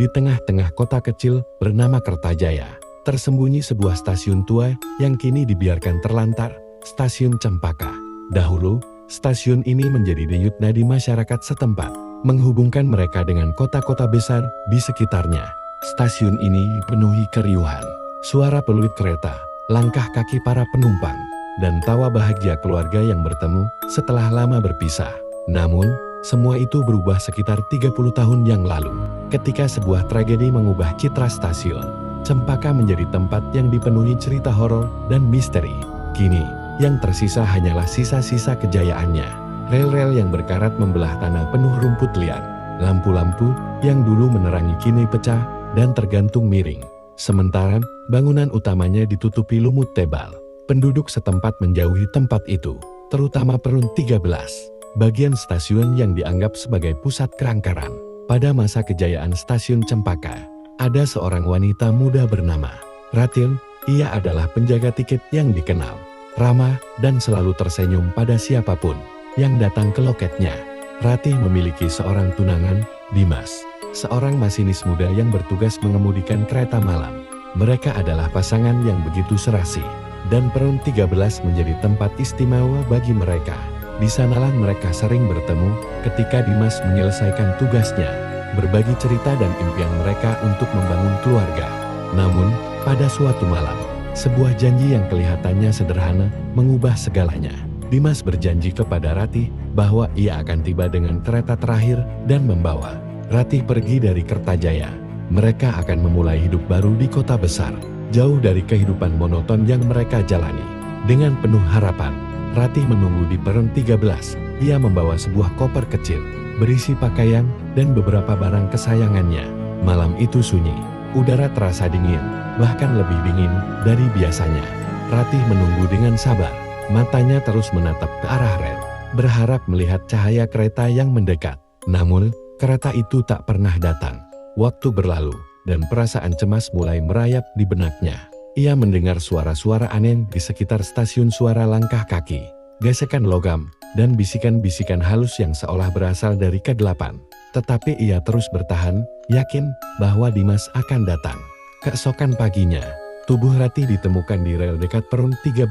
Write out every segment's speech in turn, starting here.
Di tengah-tengah kota kecil bernama Kertajaya, tersembunyi sebuah stasiun tua yang kini dibiarkan terlantar, Stasiun Cempaka. Dahulu, stasiun ini menjadi denyut nadi masyarakat setempat, menghubungkan mereka dengan kota-kota besar di sekitarnya. Stasiun ini dipenuhi keriuhan, suara peluit kereta, langkah kaki para penumpang, dan tawa bahagia keluarga yang bertemu setelah lama berpisah. Namun, semua itu berubah sekitar 30 tahun yang lalu, ketika sebuah tragedi mengubah citra stasiun. Cempaka menjadi tempat yang dipenuhi cerita horor dan misteri. Kini, yang tersisa hanyalah sisa-sisa kejayaannya. Rel-rel yang berkarat membelah tanah penuh rumput liar. Lampu-lampu yang dulu menerangi kini pecah dan tergantung miring. Sementara, bangunan utamanya ditutupi lumut tebal. Penduduk setempat menjauhi tempat itu, terutama Perun 13. Bagian stasiun yang dianggap sebagai pusat kerangkaran. Pada masa kejayaan Stasiun Cempaka, ada seorang wanita muda bernama Ratih. Ia adalah penjaga tiket yang dikenal, ramah, dan selalu tersenyum pada siapapun yang datang ke loketnya. Ratih memiliki seorang tunangan, Dimas, seorang masinis muda yang bertugas mengemudikan kereta malam. Mereka adalah pasangan yang begitu serasi, dan Perun 13 menjadi tempat istimewa bagi mereka. Di sanalah mereka sering bertemu ketika Dimas menyelesaikan tugasnya, berbagi cerita dan impian mereka untuk membangun keluarga. Namun, pada suatu malam, sebuah janji yang kelihatannya sederhana mengubah segalanya. Dimas berjanji kepada Ratih bahwa ia akan tiba dengan kereta terakhir dan membawa Ratih pergi dari Kertajaya. Mereka akan memulai hidup baru di kota besar, jauh dari kehidupan monoton yang mereka jalani. Dengan penuh harapan, Ratih menunggu di Perun 13. Ia membawa sebuah koper kecil, berisi pakaian dan beberapa barang kesayangannya. Malam itu sunyi, udara terasa dingin, bahkan lebih dingin dari biasanya. Ratih menunggu dengan sabar, matanya terus menatap ke arah rel, berharap melihat cahaya kereta yang mendekat. Namun, kereta itu tak pernah datang. Waktu berlalu, dan perasaan cemas mulai merayap di benaknya. Ia mendengar suara-suara aneh di sekitar stasiun, suara langkah kaki, gesekan logam, dan bisikan-bisikan halus yang seolah berasal dari ke-8. Tetapi ia terus bertahan, yakin bahwa Dimas akan datang. Keesokan paginya, tubuh Ratih ditemukan di rel dekat Perun 13.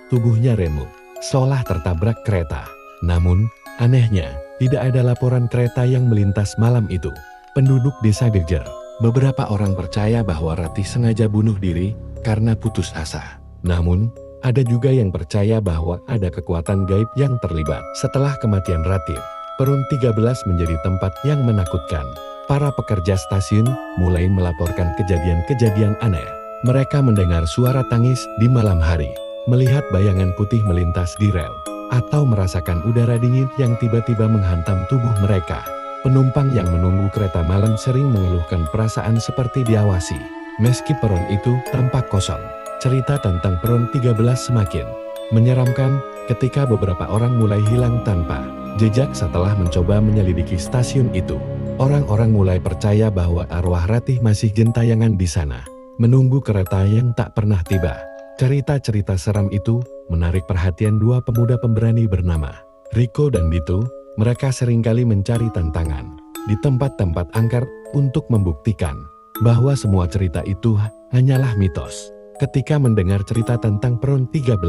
Tubuhnya remuk, seolah tertabrak kereta. Namun, anehnya, tidak ada laporan kereta yang melintas malam itu. Penduduk desa geger. Beberapa orang percaya bahwa Ratih sengaja bunuh diri karena putus asa. Namun, ada juga yang percaya bahwa ada kekuatan gaib yang terlibat. Setelah kematian Ratih, Perun 13 menjadi tempat yang menakutkan. Para pekerja stasiun mulai melaporkan kejadian-kejadian aneh. Mereka mendengar suara tangis di malam hari, melihat bayangan putih melintas di rel, atau merasakan udara dingin yang tiba-tiba menghantam tubuh mereka. Penumpang yang menunggu kereta malam sering mengeluhkan perasaan seperti diawasi. Meski peron itu tampak kosong, cerita tentang Perun 13 semakin menyeramkan ketika beberapa orang mulai hilang tanpa jejak setelah mencoba menyelidiki stasiun itu. Orang-orang mulai percaya bahwa arwah Ratih masih gentayangan di sana, menunggu kereta yang tak pernah tiba. Cerita-cerita seram itu menarik perhatian dua pemuda pemberani bernama Riko dan Dito. Mereka seringkali mencari tantangan di tempat-tempat angker untuk membuktikan bahwa semua cerita itu hanyalah mitos. Ketika mendengar cerita tentang Perun 13,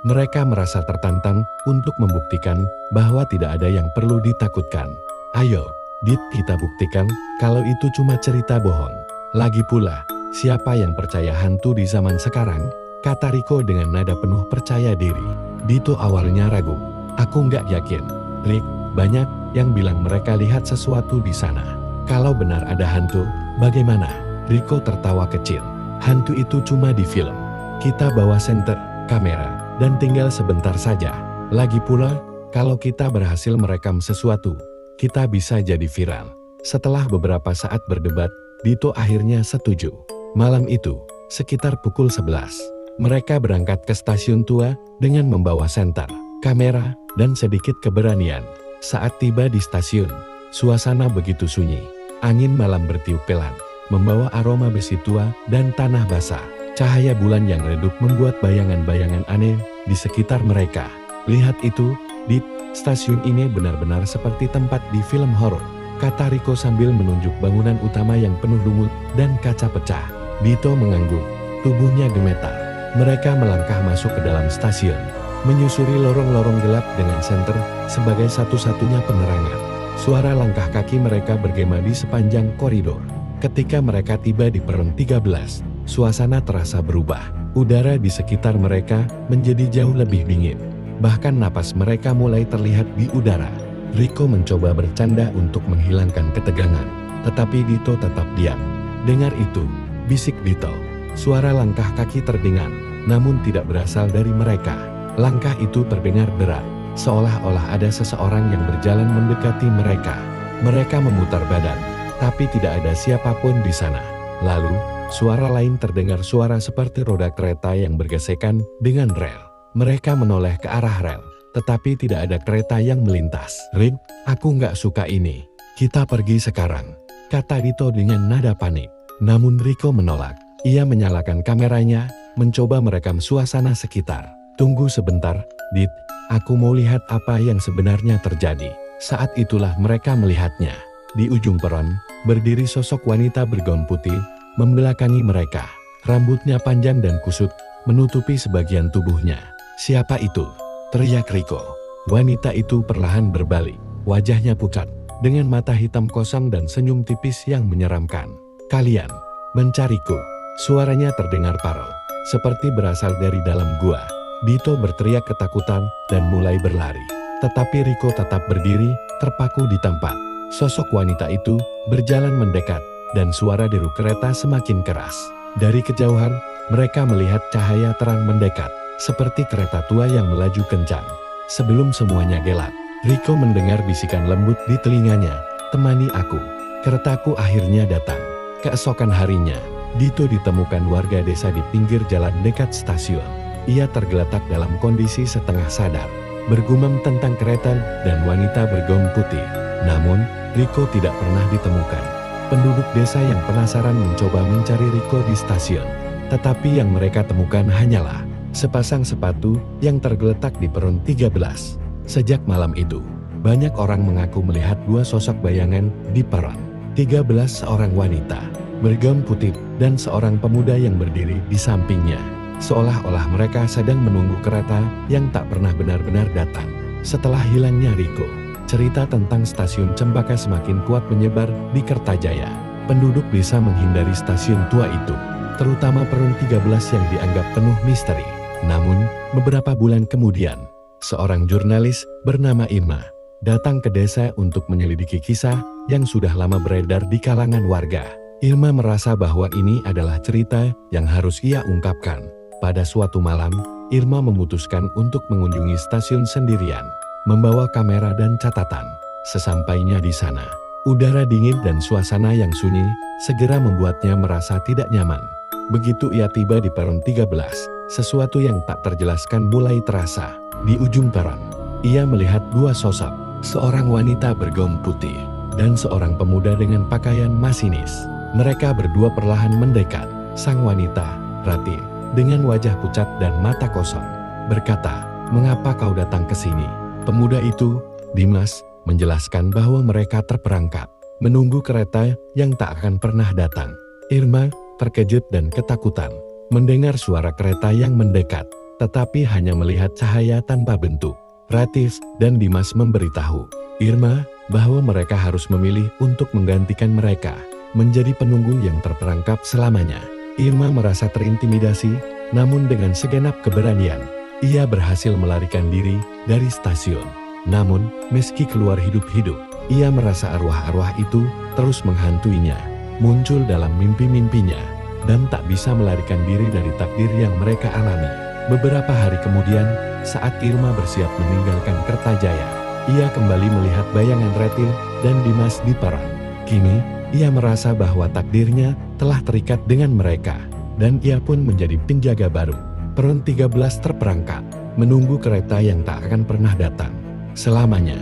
mereka merasa tertantang untuk membuktikan bahwa tidak ada yang perlu ditakutkan. Ayo, Dit, kita buktikan kalau itu cuma cerita bohong. Lagi pula, siapa yang percaya hantu di zaman sekarang? Kata Riko dengan nada penuh percaya diri. Dito awalnya ragu. Aku nggak yakin, Rik. Banyak yang bilang mereka lihat sesuatu di sana. Kalau benar ada hantu, bagaimana? Riko tertawa kecil. Hantu itu cuma di film. Kita bawa senter, kamera, dan tinggal sebentar saja. Lagi pula, kalau kita berhasil merekam sesuatu, kita bisa jadi viral. Setelah beberapa saat berdebat, Dito akhirnya setuju. Malam itu, sekitar pukul 11, mereka berangkat ke stasiun tua dengan membawa senter, kamera, dan sedikit keberanian. Saat tiba di stasiun, suasana begitu sunyi. Angin malam bertiup pelan, membawa aroma besi tua dan tanah basah. Cahaya bulan yang redup membuat bayangan-bayangan aneh di sekitar mereka. Lihat itu, di stasiun ini benar-benar seperti tempat di film horor. kata Riko sambil menunjuk bangunan utama yang penuh lumut dan kaca pecah. Dito mengangguk, tubuhnya gemetar. Mereka melangkah masuk ke dalam stasiun, menyusuri lorong-lorong gelap dengan senter sebagai satu-satunya penerangan. Suara langkah kaki mereka bergema di sepanjang koridor. Ketika mereka tiba di peron 13, suasana terasa berubah. Udara di sekitar mereka menjadi jauh lebih dingin. Bahkan napas mereka mulai terlihat di udara. Riko mencoba bercanda untuk menghilangkan ketegangan, tetapi Dito tetap diam. Dengar itu, bisik Dito. Suara langkah kaki terdengar, namun tidak berasal dari mereka. Langkah itu terdengar berat, seolah-olah ada seseorang yang berjalan mendekati mereka. Mereka memutar badan, tapi tidak ada siapapun di sana. Lalu, suara lain terdengar, suara seperti roda kereta yang bergesekan dengan rel. Mereka menoleh ke arah rel, tetapi tidak ada kereta yang melintas. "Rick, aku nggak suka ini. Kita pergi sekarang," kata Dito dengan nada panik. Namun Riko menolak. Ia menyalakan kameranya, mencoba merekam suasana sekitar. "Tunggu sebentar, Dit. Aku mau lihat apa yang sebenarnya terjadi." Saat itulah mereka melihatnya. Di ujung peron, berdiri sosok wanita bergaun putih, membelakangi mereka. Rambutnya panjang dan kusut, menutupi sebagian tubuhnya. "Siapa itu?" teriak Riko. Wanita itu perlahan berbalik. Wajahnya pucat, dengan mata hitam kosong dan senyum tipis yang menyeramkan. "Kalian mencariku?" Suaranya terdengar parau, seperti berasal dari dalam gua. Dito berteriak ketakutan dan mulai berlari. Tetapi Riko tetap berdiri, terpaku di tempat. Sosok wanita itu berjalan mendekat, dan suara deru kereta semakin keras. Dari kejauhan, mereka melihat cahaya terang mendekat, seperti kereta tua yang melaju kencang. Sebelum semuanya gelap, Riko mendengar bisikan lembut di telinganya, "Temani aku, keretaku akhirnya datang." Keesokan harinya, Dito ditemukan warga desa di pinggir jalan dekat stasiun. Ia tergeletak dalam kondisi setengah sadar, bergumam tentang kereta dan wanita bergaun putih. Namun, Riko tidak pernah ditemukan. Penduduk desa yang penasaran mencoba mencari Riko di stasiun, tetapi yang mereka temukan hanyalah sepasang sepatu yang tergeletak di peron 13. Sejak malam itu, banyak orang mengaku melihat dua sosok bayangan di peron 13, seorang wanita bergaun putih dan seorang pemuda yang berdiri di sampingnya, seolah-olah mereka sedang menunggu kereta yang tak pernah benar-benar datang. Setelah hilangnya Riko, cerita tentang stasiun Cempaka semakin kuat menyebar di Kertajaya. Penduduk desa menghindari stasiun tua itu, terutama peron 13 yang dianggap penuh misteri. Namun, beberapa bulan kemudian, seorang jurnalis bernama Irma datang ke desa untuk menyelidiki kisah yang sudah lama beredar di kalangan warga. Irma merasa bahwa ini adalah cerita yang harus ia ungkapkan. Pada suatu malam, Irma memutuskan untuk mengunjungi stasiun sendirian, membawa kamera dan catatan. Sesampainya di sana, udara dingin dan suasana yang sunyi segera membuatnya merasa tidak nyaman. Begitu ia tiba di peron 13, sesuatu yang tak terjelaskan mulai terasa. Di ujung peron, ia melihat dua sosok, seorang wanita bergaun putih dan seorang pemuda dengan pakaian masinis. Mereka berdua perlahan mendekat. Sang wanita, Rati, dengan wajah pucat dan mata kosong, berkata, "Mengapa kau datang ke sini?" Pemuda itu, Dimas, menjelaskan bahwa mereka terperangkap, menunggu kereta yang tak akan pernah datang. Irma terkejut dan ketakutan, mendengar suara kereta yang mendekat, tetapi hanya melihat cahaya tanpa bentuk. Ratis dan Dimas memberitahu Irma bahwa mereka harus memilih untuk menggantikan mereka menjadi penunggu yang terperangkap selamanya. Irma merasa terintimidasi, namun dengan segenap keberanian, ia berhasil melarikan diri dari stasiun. Namun, meski keluar hidup-hidup, ia merasa arwah-arwah itu terus menghantuinya, muncul dalam mimpi-mimpinya, dan tak bisa melarikan diri dari takdir yang mereka alami. Beberapa hari kemudian, saat Irma bersiap meninggalkan Kertajaya, ia kembali melihat bayangan Retil dan Dimas di peron. Kini, ia merasa bahwa takdirnya telah terikat dengan mereka, dan ia pun menjadi penjaga baru. Peron 13 terperangkap, menunggu kereta yang tak akan pernah datang selamanya.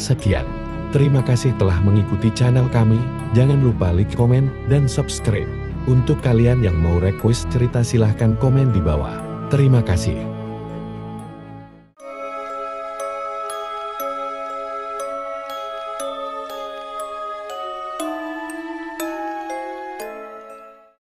Sekian, terima kasih telah mengikuti channel kami. Jangan lupa like, komen, dan subscribe. Untuk kalian yang mau request cerita silahkan komen di bawah. Terima kasih.